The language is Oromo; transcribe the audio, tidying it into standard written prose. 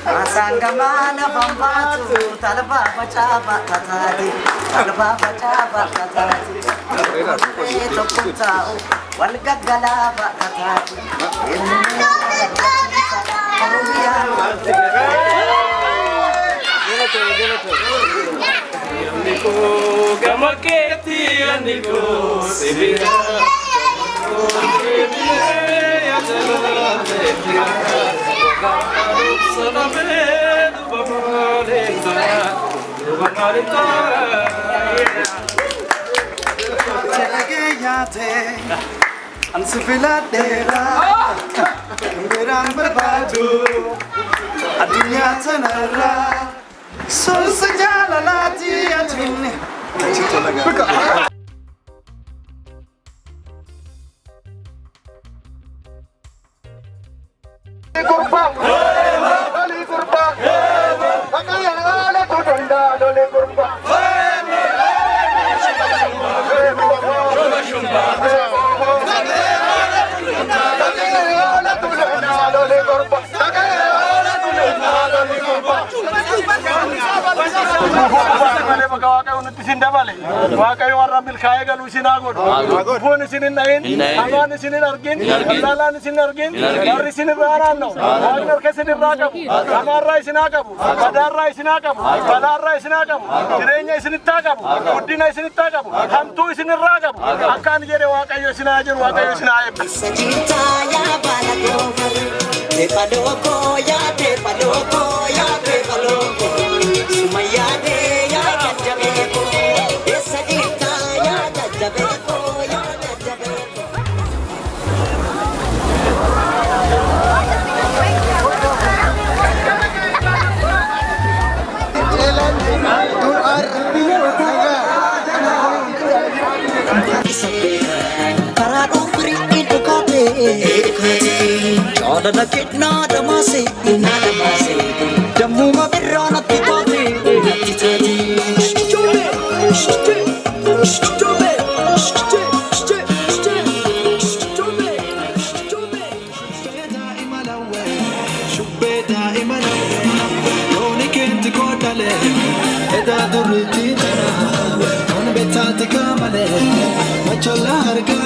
Asangamana bambatu talaba pachaba tatati talaba pachaba tatati to kuntao walgagala tatati Niko gamaketi niko sibira Wakai warna milkaya galu sinagod. Phone sinin nain, aman sinin argin, lalan sinin argin, dari sinin barano. Wagner ke sinin rakabu, amar rai sinakabu, badar rai sinakabu, badar rai sinakabu, tirenya sinin takabu, udina sinin takabu, hantu sinin rakabu. Akan jere wakai sinajur wakai sinayep. Sajita ya balado, te padoko ya te padoko ya te padoko, sumaya de ya jajabeko. Ada kitna damase jamu mabirana pitati Chola harga